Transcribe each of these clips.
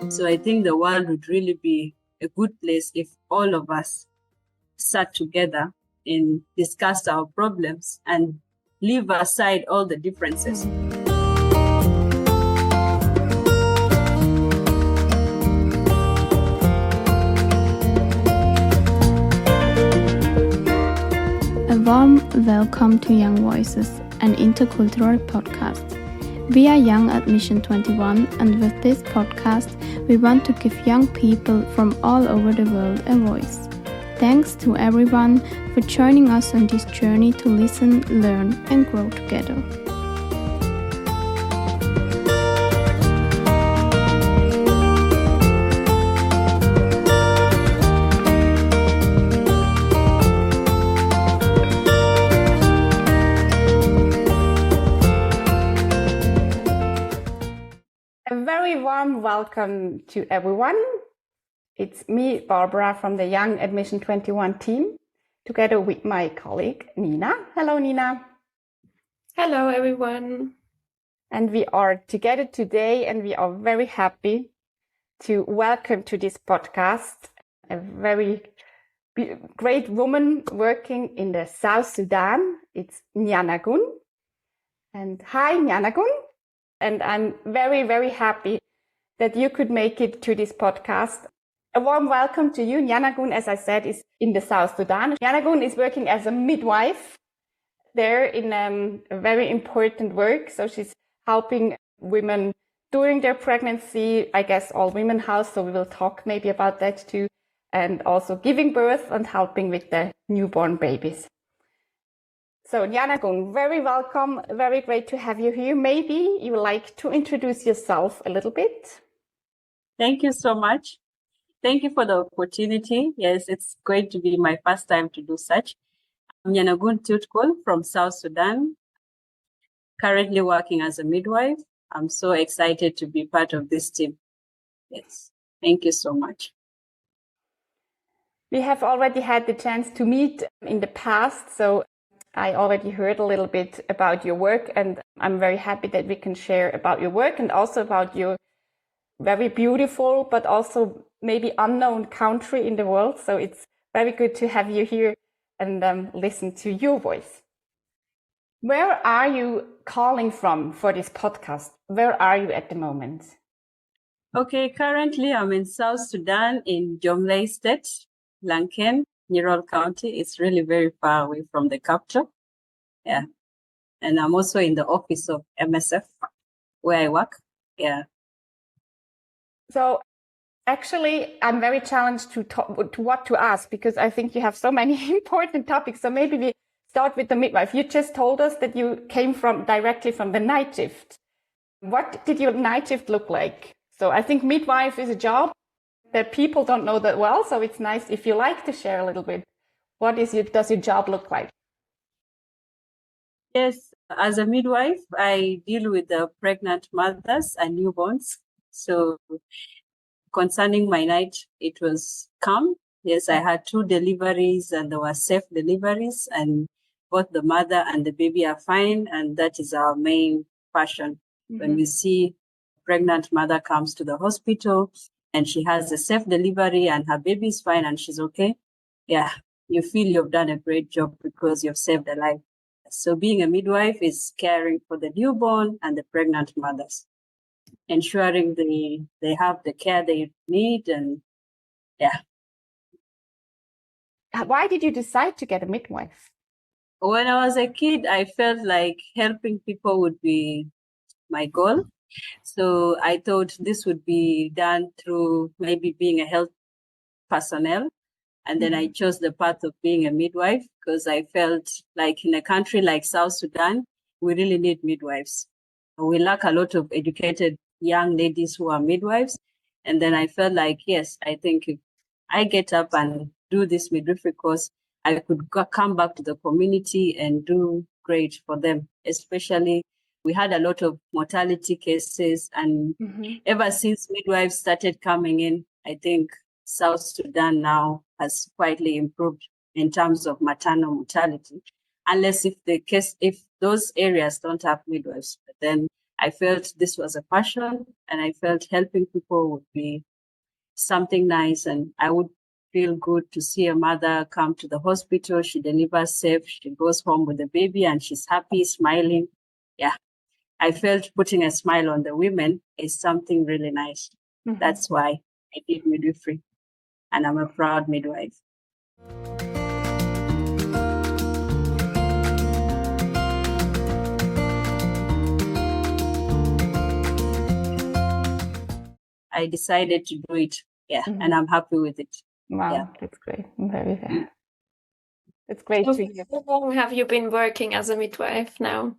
So I think the world would really be a good place if all of us sat together and discussed our problems and leave aside all the differences. A warm welcome to Young Voices, an intercultural podcast. We are Young at Mission 21, and with this podcast, we want to give young people from all over the world a voice. Thanks to everyone for joining us on this journey to listen, learn, and grow together. A very warm welcome to everyone. It's me, Barbara, from the Young at Mission 21 team, together with my colleague, Nina. Hello, Nina. Hello, everyone. And we are together today, and we are very happy to welcome to this podcast a very great woman working in the South Sudan. It's Nyanagun. And hi, Nyanagun. And I'm very, very happy that you could make it to this podcast. A warm welcome to you. Nyanagun, as I said, is in the South Sudan. Nyanagun is working as a midwife there in a very important work. So she's helping women during their pregnancy, I guess all women have, so we will talk maybe about that too, and also giving birth and helping with the newborn babies. So Nyanagun, very welcome, very great to have you here. Maybe you would like to introduce yourself a little bit. Thank you so much. Thank you for the opportunity. Yes, it's going to be my first time to do such. I'm Nyanagun Tutkul from South Sudan, currently working as a midwife. I'm so excited to be part of this team. Yes, thank you so much. We have already had the chance to meet in the past, so I already heard a little bit about your work, and I'm very happy that we can share about your work and also about your very beautiful, but also maybe unknown country in the world. So it's very good to have you here and listen to your voice. Where are you calling from for this podcast? Where are you at the moment? Okay, currently I'm in South Sudan in Jonglei State, Lanken, Nyirol County. It's really very far away from the capital. Yeah. And I'm also in the office of MSF where I work. Yeah. So actually, I'm very challenged to what to ask, because I think you have so many important topics. So maybe we start with the midwife. You just told us that you came directly from the night shift. What did your night shift look like? So I think midwife is a job that people don't know that well. So it's nice if you like to share a little bit. What does your job look like? Yes, as a midwife, I deal with the pregnant mothers and newborns. So concerning my night, it was calm. Yes, I had 2 deliveries and they were safe deliveries, and both the mother and the baby are fine. And that is our main passion. Mm-hmm. When we see a pregnant mother comes to the hospital and she has a safe delivery and her baby is fine and she's okay, yeah, you feel you've done a great job because you've saved a life. So being a midwife is caring for the newborn and the pregnant mothers, ensuring they have the care they need. And yeah. Why did you decide to get a midwife? When I was a kid, I felt like helping people would be my goal. So I thought this would be done through maybe being a health personnel. And then I chose the path of being a midwife because I felt like in a country like South Sudan, we really need midwives. We lack a lot of educated young ladies who are midwives. And then I felt like, yes, I think if I get up and do this midwifery course, I could come back to the community and do great for them. Especially, we had a lot of mortality cases. And ever since midwives started coming in, I think South Sudan now has quietly improved in terms of maternal mortality, unless if those areas don't have midwives. But then I felt this was a passion, and I felt helping people would be something nice, and I would feel good to see a mother come to the hospital, she delivers safe, she goes home with the baby, and she's happy, smiling. Yeah, I felt putting a smile on the women is something really nice. Mhm. That's why I did midwifery, and I'm a proud midwife. I decided to do it, and I'm happy with it. Wow, Yeah. that's great. It's great to hear. How long have you been working as a midwife now?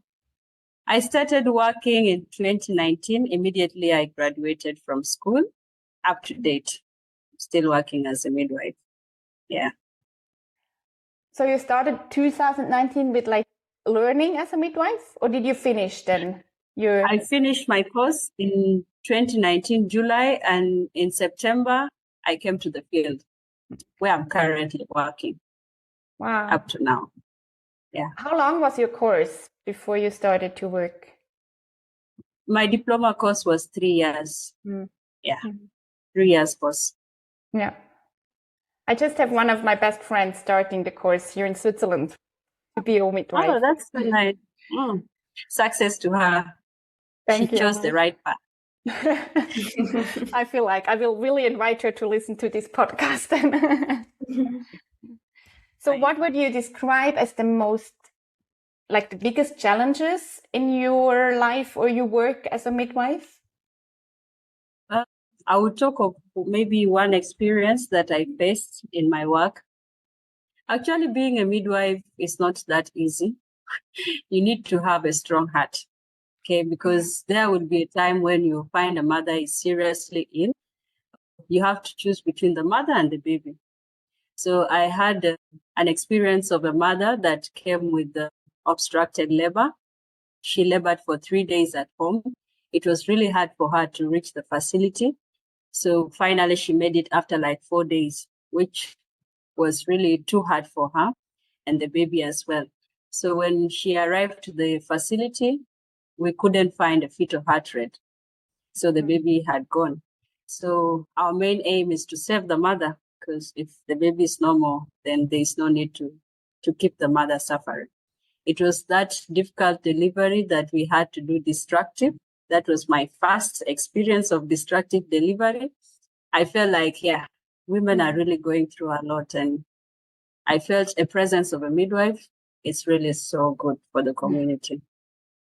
I started working in 2019. Immediately I graduated from school, up to date, still working as a midwife. Yeah. So you started 2019 with like learning as a midwife, or did you finish then? I finished my course in 2019, July, and in September, I came to the field where I'm currently working. Wow. Up to now. Yeah. How long was your course before you started to work? My diploma course was 3 years. Yeah. 3 years course. Yeah. I just have one of my best friends starting the course here in Switzerland to be a midwife. Oh, that's so nice. Success to her. Thank you. She chose the right path. I feel like I will really invite her to listen to this podcast. So what would you describe as the biggest challenges in your life or your work as a midwife? I would talk of maybe one experience that I faced in my work. Actually, being a midwife is not that easy. You need to have a strong heart, okay? Because there will be a time when you find a mother is seriously ill. You have to choose between the mother and the baby. So I had an experience of a mother that came with the obstructed labor. She labored for 3 days at home. It was really hard for her to reach the facility. So finally, she made it after like 4 days, which was really too hard for her and the baby as well. So when she arrived to the facility, we couldn't find a fetal heart rate. So the baby had gone. So our main aim is to save the mother, because if the baby is normal, then there's no need to keep the mother suffering. It was that difficult delivery that we had to do destructive. That was my first experience of destructive delivery. I felt like, women are really going through a lot. And I felt a presence of a midwife is really so good for the community,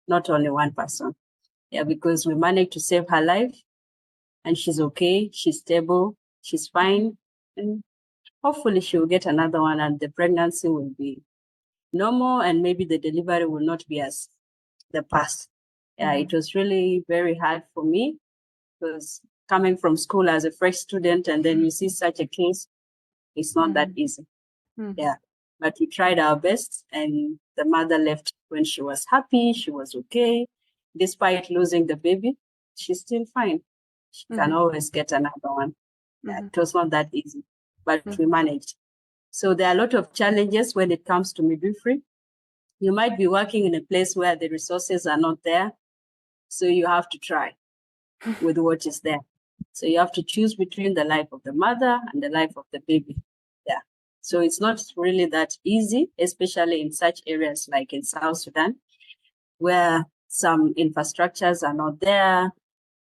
not only one person. Yeah, because we managed to save her life, and she's okay, she's stable, she's fine. And hopefully she will get another one, and the pregnancy will be normal, and maybe the delivery will not be as the past. Yeah, it was really very hard for me, because coming from school as a fresh student and then you see such a case, it's not that easy. Yeah, but we tried our best, and the mother left when she was happy, she was okay. Despite losing the baby, she's still fine. She can always get another one. Yeah, it was not that easy, but we managed. So there are a lot of challenges when it comes to midwifery. You might be working in a place where the resources are not there, so you have to try with what is there. So you have to choose between the life of the mother and the life of the baby. Yeah. So it's not really that easy, especially in such areas like in South Sudan, where some infrastructures are not there.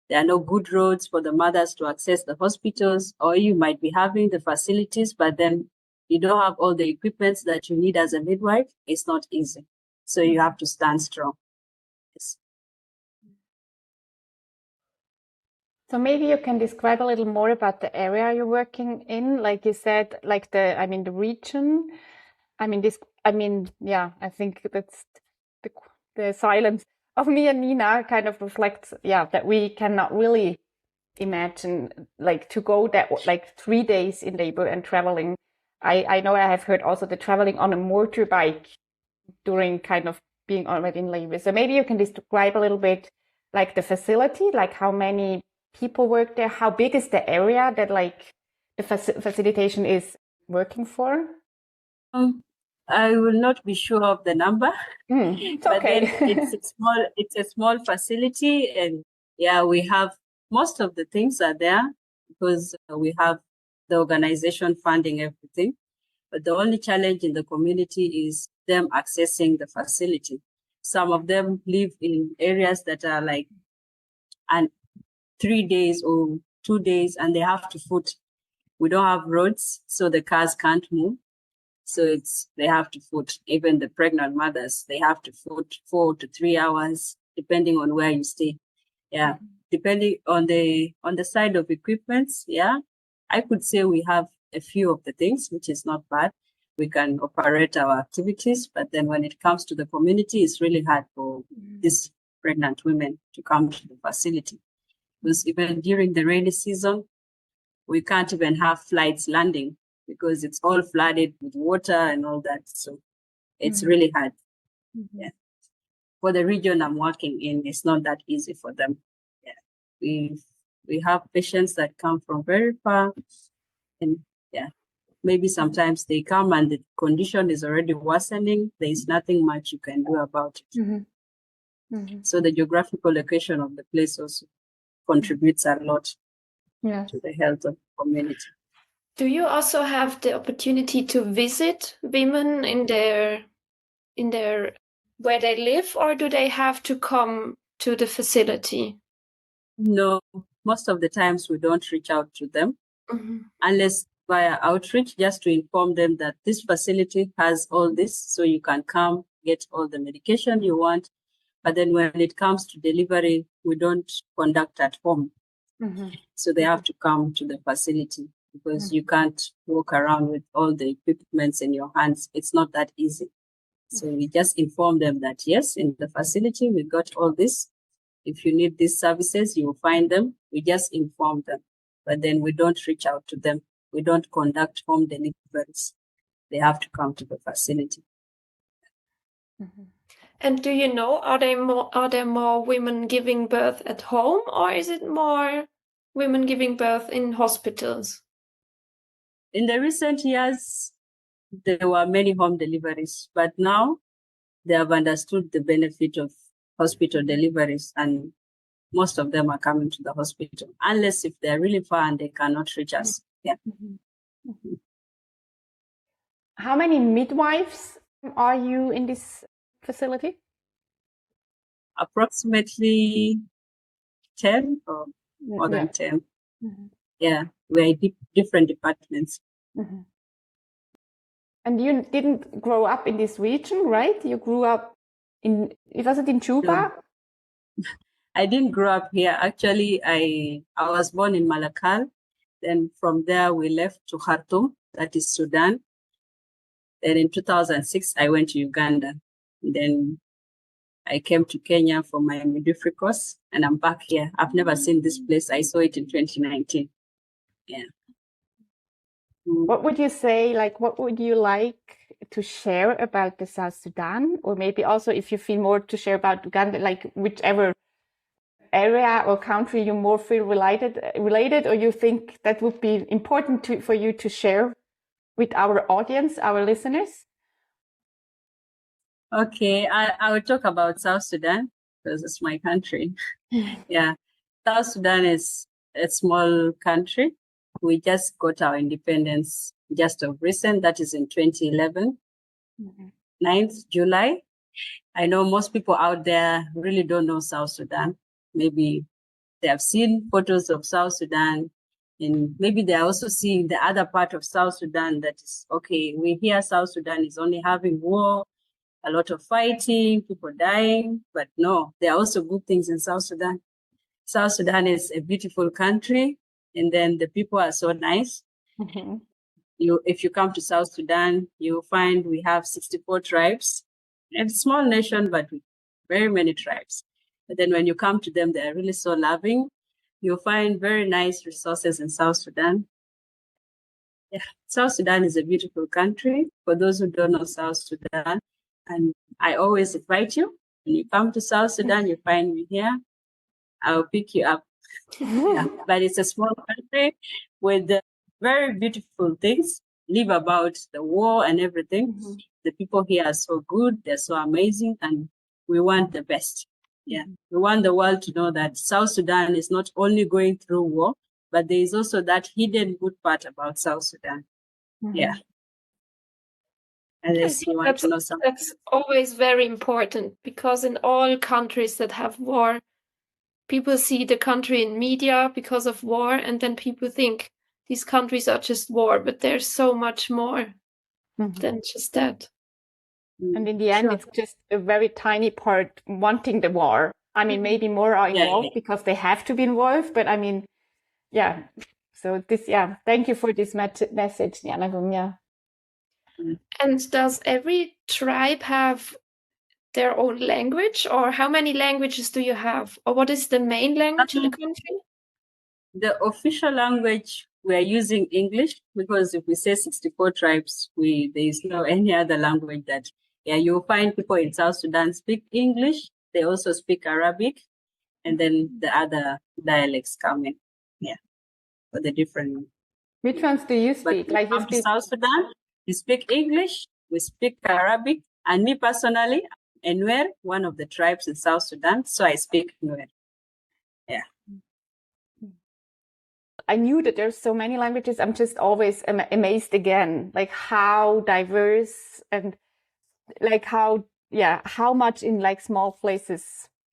There are no good roads for the mothers to access the hospitals, or you might be having the facilities, but then you don't have all the equipment that you need as a midwife. It's not easy. So you have to stand strong. Yes. So maybe you can describe a little more about the area you're working in. Like you said, like the region. I think that's the silence of me and Nina kind of reflects, that we cannot really imagine like to go that like 3 days in labor and traveling. I know I have heard also the traveling on a motorbike during kind of being already in labor. So maybe you can describe a little bit like the facility, like how many people work there, how big is the area that like the facilitation is working for? I will not be sure of the number, It's but okay. then it's a small facility, and yeah, we have most of the things are there because we have the organization funding everything. But the only challenge in the community is them accessing the facility. Some of them live in areas that are like 3 days or 2 days, and they have to foot. We don't have roads, so the cars can't move. So they have to foot. Even the pregnant mothers, they have to foot 4 to 3 hours, depending on where you stay. Yeah, depending on the side of equipments. Yeah, I could say we have a few of the things, which is not bad. We can operate our activities, but then when it comes to the community, it's really hard for these pregnant women to come to the facility. Because even during the rainy season, we can't even have flights landing because it's all flooded with water and all that. So it's really hard. Yeah. For the region I'm working in, it's not that easy for them. Yeah. We have patients that come from very far, and yeah, maybe sometimes they come and the condition is already worsening. There is nothing much you can do about it. So the geographical location of the place also contributes a lot to the health of the community. Do you also have the opportunity to visit women in their where they live, or do they have to come to the facility? No, most of the times we don't reach out to them unless via outreach, just to inform them that this facility has all this, so you can come get all the medication you want. But then when it comes to delivery, we don't conduct at home. So they have to come to the facility because you can't walk around with all the equipments in your hands. It's not that easy. So we just inform them that, yes, in the facility, we got all this. If you need these services, you will find them. We just inform them. But then we don't reach out to them. We don't conduct home deliveries. They have to come to the facility. And do you know, are there more women giving birth at home, or is it more women giving birth in hospitals? In the recent years, there were many home deliveries, but now they have understood the benefit of hospital deliveries, and most of them are coming to the hospital, unless if they're really far and they cannot reach us. Yeah. How many midwives are you in this facility? Approximately 10 or more than 10. Yeah, we're in different departments. And you didn't grow up in this region, right? You grew up was it in Juba? No. I didn't grow up here. Actually, I was born in Malakal. Then from there, we left to Khartoum, that is Sudan. Then in 2006, I went to Uganda. Then I came to Kenya for my midwifery course, and I'm back here. I've never seen this place. I saw it in 2019. Yeah. What would you say, what would you like to share about the South Sudan? Or maybe also if you feel more to share about Uganda, whichever area or country you more feel related, or you think that would be important for you to share with our audience, our listeners? Okay, I will talk about South Sudan because it's my country. Yeah, South Sudan is a small country. We just got our independence just of recent, that is in 2011, 9th July. I know most people out there really don't know South Sudan. Maybe they have seen photos of South Sudan, and maybe they are also seeing the other part of South Sudan that is, okay, we hear South Sudan is only having war, a lot of fighting, people dying, but no, there are also good things in South Sudan. South Sudan is a beautiful country, and then the people are so nice. If you come to South Sudan, you'll find we have 64 tribes. It's a small nation, but with very many tribes. But then when you come to them, they're really so loving. You'll find very nice resources in South Sudan. Yeah, South Sudan is a beautiful country. For those who don't know South Sudan, and I always invite you, when you come to South Sudan, you find me here. I'll pick you up. Yeah, but it's a small country with very beautiful things. live about the war and everything. Mm-hmm. The people here are so good, they're so amazing, and we want the best. Yeah, we want the world to know that South Sudan is not only going through war, but there is also that hidden good part about South Sudan. Mm-hmm. Yeah. Unless you want to know something. That's always very important, because in all countries that have war, people see the country in media because of war, and then people think these countries are just war, but there's so much more than just that. And in the end, Sure. it's just a very tiny part wanting the war. I mean, maybe more are involved because they have to be involved, but I mean, yeah. So this, yeah, thank you for this message, Nyanagun. Yeah. And does every tribe have their own language, or how many languages do you have, or what is the main language in the country? The official language, we are using English, because if we say 64 tribes, there is no any other language that, you'll find people in South Sudan speak English. They also speak Arabic, and then the other dialects come in. Yeah, for the different. Which ones do you speak? But when to South Sudan, we speak English, we speak Arabic, and me personally, Nuer, one of the tribes in South Sudan, so I speak Nuer. Yeah. I knew that there's so many languages. I'm just always amazed again, like how diverse and like how much in like small places,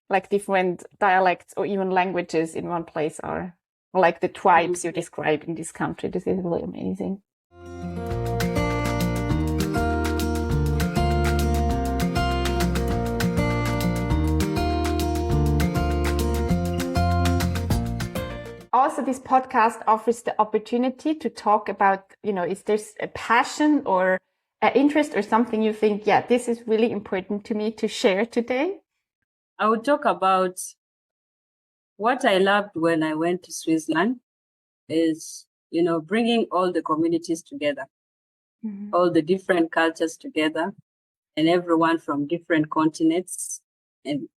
like different dialects or even languages in one place are, or like the tribes you describe in this country. This is really amazing. Also, this podcast offers the opportunity to talk about, is there a passion or an interest or something you think, this is really important to me to share today? I would talk about what I loved when I went to Switzerland is, bringing all the communities together, all the different cultures together, and everyone from different continents. And,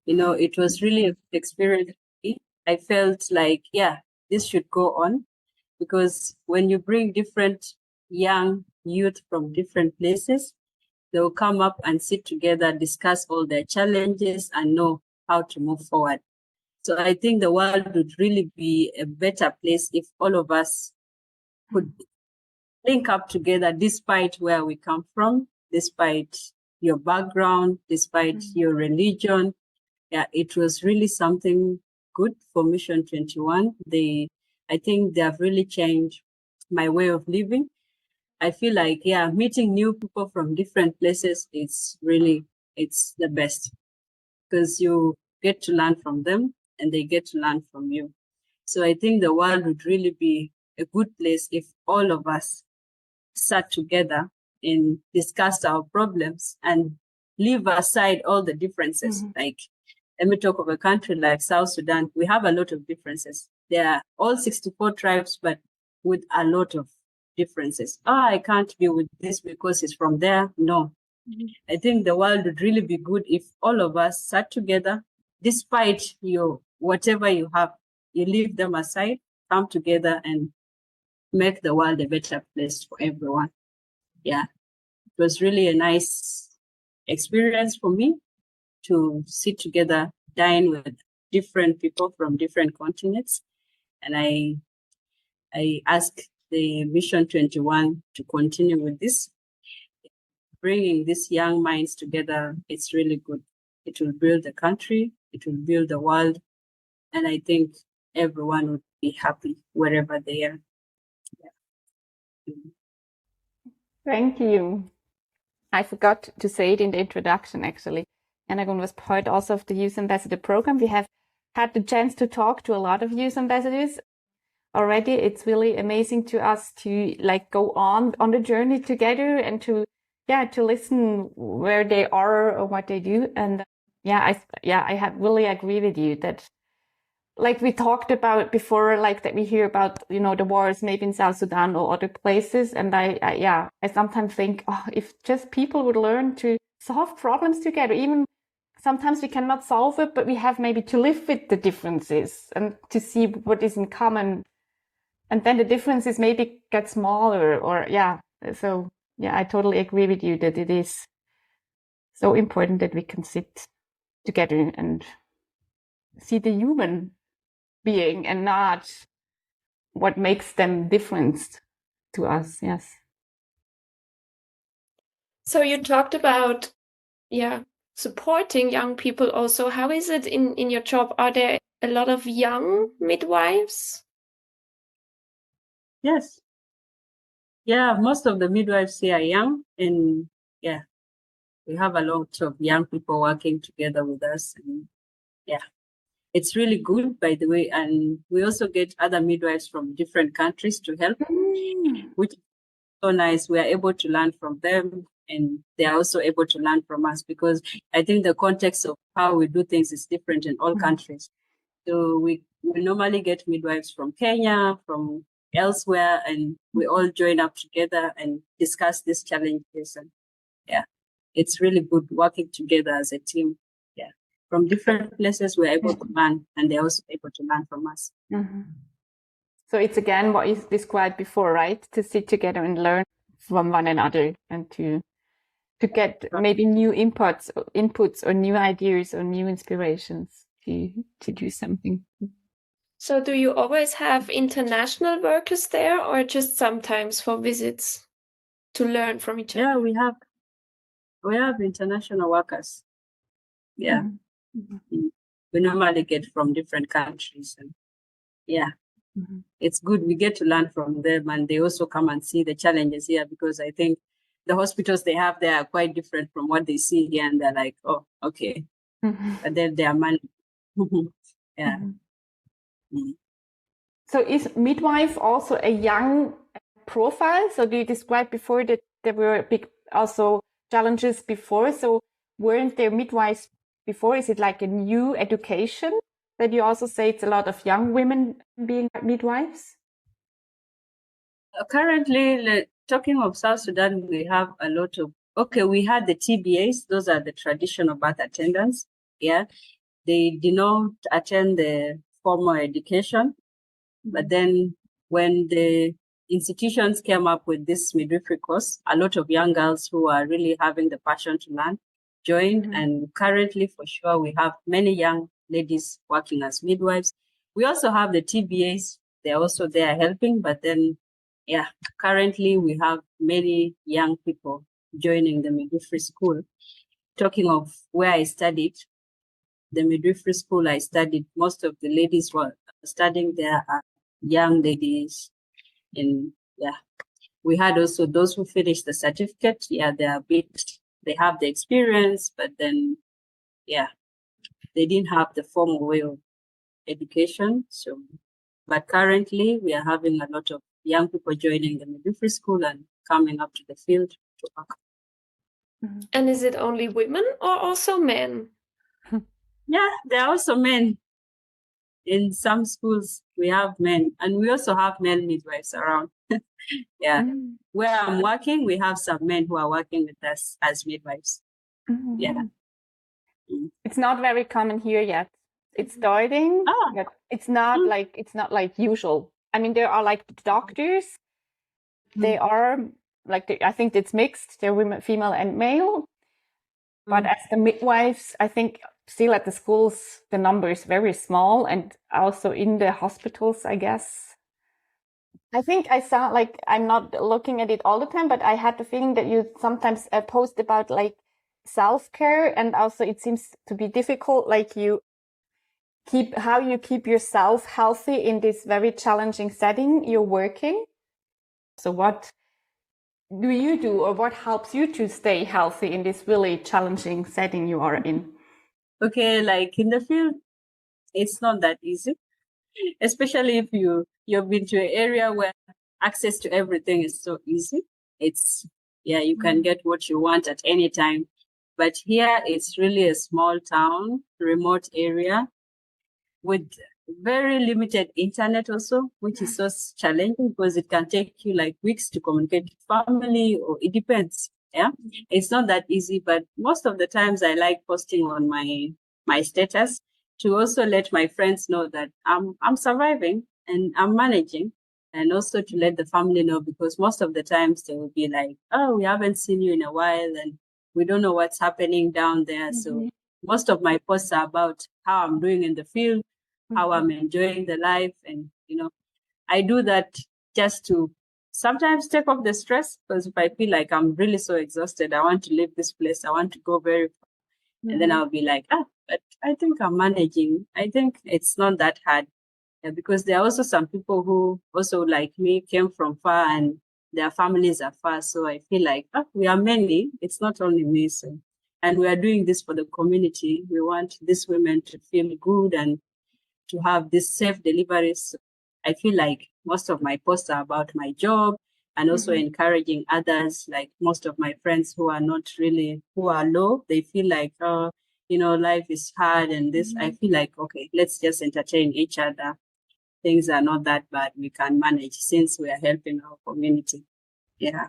it was really an experience. I felt like, this should go on, because when you bring different young youth from different places, they will come up and sit together, discuss all their challenges, and know how to move forward. So I think the world would really be a better place if all of us could link up together, despite where we come from, despite your background, despite your religion. Yeah, it was really something good for Mission 21. I think they have really changed my way of living. I feel like, meeting new people from different places it's the best, because you get to learn from them and they get to learn from you. So I think the world would really be a good place if all of us sat together and discussed our problems and leave aside all the differences. Like, let me talk of a country like South Sudan. We have a lot of differences. There are all 64 tribes, but with a lot of differences. I can't be with this because he's from there. No. I think the world would really be good if all of us sat together, despite whatever you have, you leave them aside, come together and make the world a better place for everyone. Yeah. It was really a nice experience for me to sit together, dine with different people from different continents. And I asked the Mission 21 to continue with this. Bringing these young minds together, it's really good. It will build the country, it will build the world, and I think everyone would be happy wherever they are. Yeah. Thank you. I forgot to say it in the introduction, actually. Nyanagun was part also of the Youth Ambassador program. We have had the chance to talk to a lot of youth ambassadors already. It's really amazing to us to go on the journey together and to listen where they are or what they do. And I have really agree with you that we talked about before, that we hear about, the wars maybe in South Sudan or other places. And I sometimes think, if just people would learn to solve problems together, even sometimes we cannot solve it, but we have maybe to live with the differences and to see what is in common. And then the differences maybe get smaller, or so I totally agree with you that it is so important that we can sit together and see the human being and not what makes them different to us. Yes. So you talked about, supporting young people also. How is it in your job? Are there a lot of young midwives? Yes. Yeah, most of the midwives here are young, and we have a lot of young people working together with us. And it's really good, by the way. And we also get other midwives from different countries to help, which is so nice. We are able to learn from them, and they are also able to learn from us, because I think the context of how we do things is different in all countries. So we normally get midwives from Kenya, from elsewhere, and we all join up together and discuss these challenges. And it's really good working together as a team. Yeah. From different places, we're able to learn, and they're also able to learn from us. So it's again what you described before, right? To sit together and learn from one another, and to get maybe new inputs or new ideas or new inspirations to do something. So do you always have international workers there, or just sometimes for visits to learn from each other? Yeah, we have international workers. Yeah. We normally get from different countries, and it's good. We get to learn from them, and they also come and see the challenges here, because I think the hospitals they have there are quite different from what they see here, and they're like, oh, okay. But then they are managed. So is midwife also a young profile? So do you describe before that there were big also challenges before? So weren't there midwives before? Is it like a new education that you also say it's a lot of young women being midwives? Currently, talking of South Sudan, we have a lot of, we had the TBAs. Those are the traditional birth attendants. Yeah. They did not attend the formal education. But then when the institutions came up with this midwifery course, a lot of young girls who are really having the passion to learn joined. And currently, for sure, we have many young ladies working as midwives. We also have the TBAs. They're also there helping. But then, currently we have many young people joining the midwifery school. Talking of where I studied, the midwifery school I studied, most of the ladies who are studying there are young ladies. And we had also those who finished the certificate. They have the experience, but then they didn't have the formal way of education. So, but currently we are having a lot of young people joining the midwifery school and coming up to the field to work. And is it only women or also men? Yeah, there are also men. In some schools, we have men, and we also have male midwives around. Where I'm working, we have some men who are working with us as midwives. It's not very common here yet. It's starting. But it's not like usual. I mean, there are like doctors. They are like I think it's mixed. They're women, female and male. But as the midwives, I think still at the schools, the number is very small, and also in the hospitals, I guess. I think I sound like I'm not looking at it all the time, but I had the feeling that you sometimes post about like self-care, and also it seems to be difficult, like you keep yourself healthy in this very challenging setting you're working. So what do you do, or what helps you to stay healthy in this really challenging setting you are in? Okay, like in the field, it's not that easy, especially if you've been to an area where access to everything is so easy. It's you can get what you want at any time. But here it's really a small town, remote area with very limited internet also, which is so challenging because it can take you like weeks to communicate with family, or it depends. It's not that easy, but most of the times I like posting on my status to also let my friends know that I'm surviving and I'm managing. and also to let the family know, because most of the times they will be like, oh, we haven't seen you in a while and we don't know what's happening down there. So most of my posts are about how I'm doing in the field, how I'm enjoying the life. And, I do that just to sometimes take off the stress, because if I feel like I'm really so exhausted, I want to leave this place, I want to go very far. And then I'll be like, but I think I'm managing. I think it's not that hard. Because there are also some people who also, like me, came from far and their families are far. So I feel like we are many. It's not only me. So, and we are doing this for the community. We want these women to feel good and to have this safe deliveries. So I feel like most of my posts are about my job and also encouraging others. Like most of my friends who are who are low, they feel like, life is hard and this. I feel like, okay, let's just entertain each other. Things are not that bad. We can manage since we are helping our community. Yeah.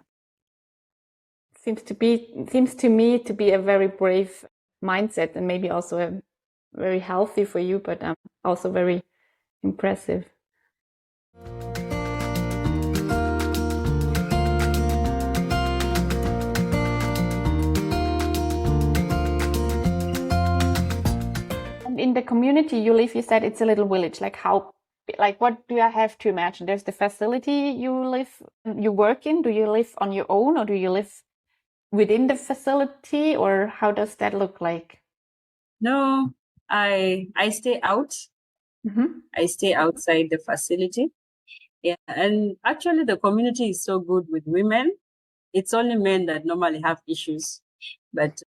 Seems to me to be a very brave mindset, and maybe also very healthy for you, but also very impressive. And in the community you live, you said it's a little village. What do I have to imagine? There's the facility you work in. Do you live on your own, or do you live within the facility, or how does that look like? No, I stay out. I stay outside the facility. Yeah, and actually the community is so good with women. It's only men that normally have issues, but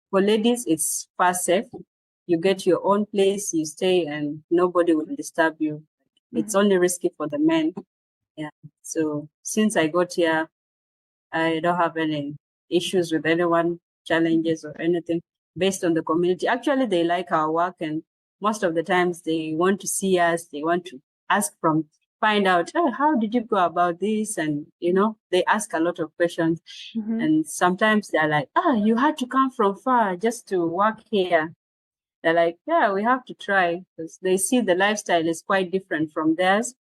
for ladies, it's far safe. You get your own place, you stay, and nobody will disturb you. It's only risky for the men. Yeah. So since I got here, I don't have any issues with anyone, challenges or anything based on the community. Actually, they like our work, and most of the times they want to see us. They want to find out, how did you go about this? And, they ask a lot of questions. And sometimes they're like, you had to come from far just to work here. They're like, yeah, we have to try, because they see the lifestyle is quite different from theirs.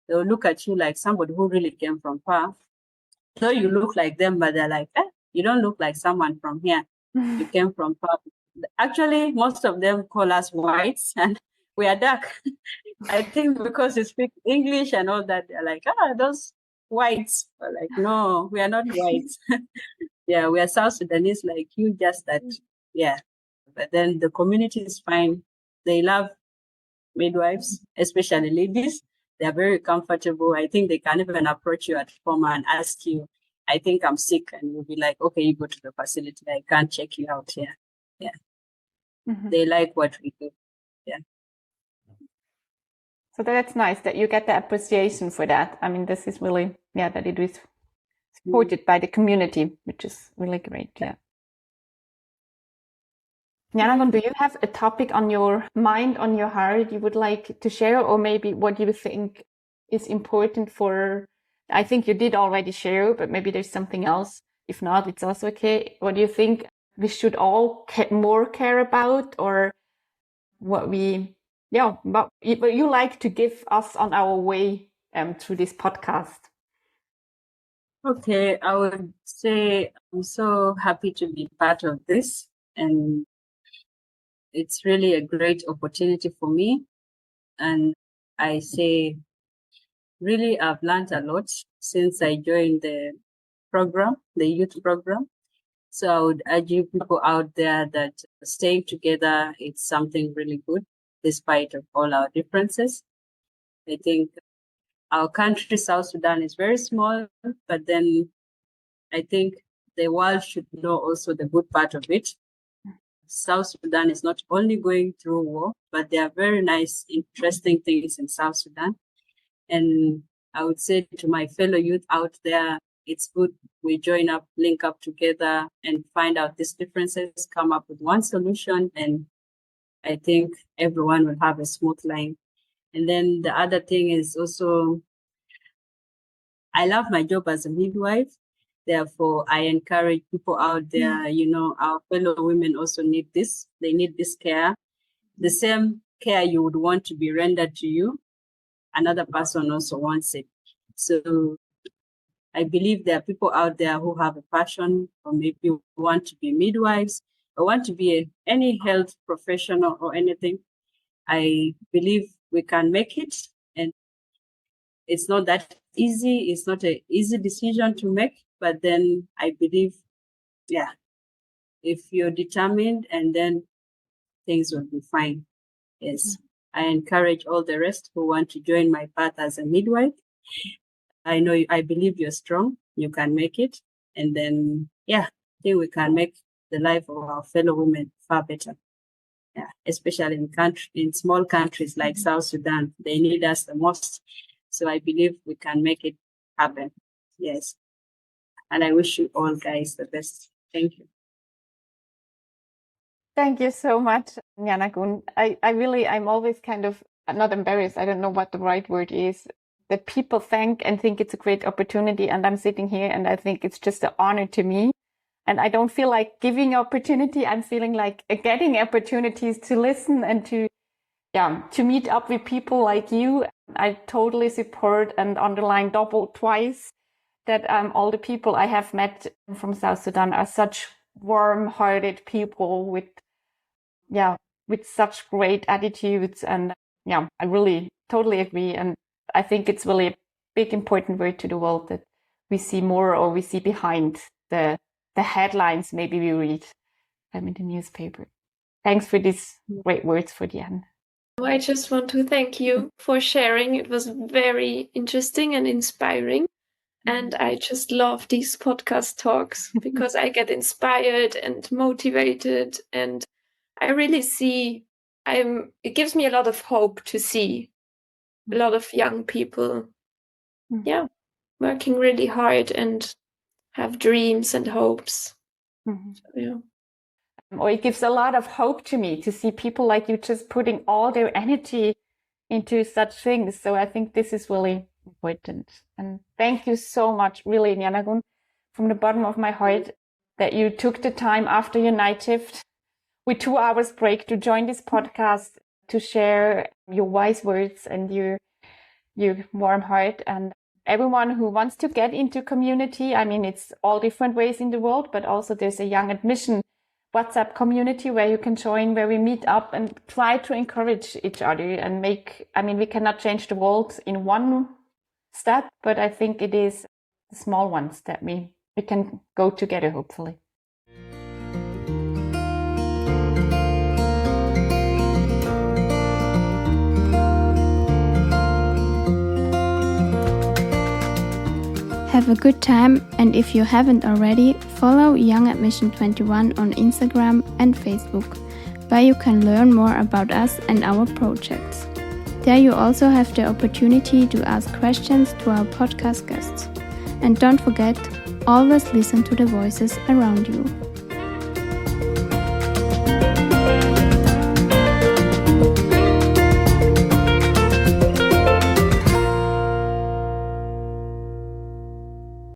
They'll look at you like somebody who really came from far. So you look like them, but they're like, you don't look like someone from here. You came from far. Actually, most of them call us whites, and we are dark. I think because you speak English and all that, they're like, those whites. We're like, no, we are not whites. Yeah, we are South Sudanese like you, just that, yeah. But then the community is fine. They love midwives, especially ladies. They're very comfortable. I think they can even approach you at home and ask you, I think I'm sick. And you'll be like, okay, you go to the facility. I can't check you out here. Yeah. They like what we do. Yeah. So that's nice that you get the appreciation for that. I mean, this is really, that it is supported by the community, which is really great. Yeah. Nyanagun, do you have a topic on your mind, on your heart you would like to share, or maybe what you think is important for, I think you did already share, but maybe there's something else. If not, it's also okay. What do you think we should all more care about, or what you like to give us on our way through this podcast? Okay, I would say I'm so happy to be part of this, and it's really a great opportunity for me. And I say, really, I've learned a lot since I joined the program, the youth program. So I would urge people out there that staying together, it's something really good, despite of all our differences. I think our country, South Sudan, is very small, but then I think the world should know also the good part of it. South Sudan is not only going through war, but there are very nice, interesting things in South Sudan. And I would say to my fellow youth out there, it's good we join up, link up together, and find out these differences, come up with one solution, and I think everyone will have a smooth line. And then the other thing is also, I love my job as a midwife. Therefore, I encourage people out there, our fellow women also need this. They need this care. The same care you would want to be rendered to you, another person also wants it. So I believe there are people out there who have a passion, or maybe want to be midwives, or want to be any health professional or anything. I believe we can make it, and it's not that easy. It's not an easy decision to make, but then I believe, if you're determined, and then things will be fine. Yes. I encourage all the rest who want to join my path as a midwife. I believe you're strong. You can make it. And then, I think we can make the life of our fellow women far better. Yeah, especially in small countries like South Sudan. They need us the most. So I believe we can make it happen. Yes. And I wish you all guys the best. Thank you. Thank you so much, Nyanagun. I'm always kind of not embarrassed. I don't know what the right word is. That people thank and think it's a great opportunity. And I'm sitting here and I think it's just an honor to me. And I don't feel like giving opportunity. I'm feeling like getting opportunities to listen and to meet up with people like you. I totally support and underline twice that all the people I have met from South Sudan are such warm-hearted people with such great attitudes. And I really totally agree. And I think it's really a big, important word to the world that we see more, or we see behind the headlines maybe we read in the newspaper. Thanks for these great words for the end. I just want to thank you for sharing. It was very interesting and inspiring. And I just love these podcast talks because I get inspired and motivated, and I really see it gives me a lot of hope to see a lot of young people working really hard and have dreams and hopes. So, Or it gives a lot of hope to me to see people like you just putting all their energy into such things. So I think this is really important. And thank you so much, really, Nyanagun, from the bottom of my heart, that you took the time after your night shift with 2 hours break to join this podcast, to share your wise words and your warm heart. And everyone who wants to get into community, it's all different ways in the world, but also there's a Young Admission WhatsApp community where you can join, where we meet up and try to encourage each other and we cannot change the world in one step, but I think it is the small ones that we can go together, hopefully. Have a good time, and if you haven't already, follow Young Admission 21 on Instagram and Facebook, where you can learn more about us and our projects. There you also have the opportunity to ask questions to our podcast guests. And don't forget, always listen to the voices around you.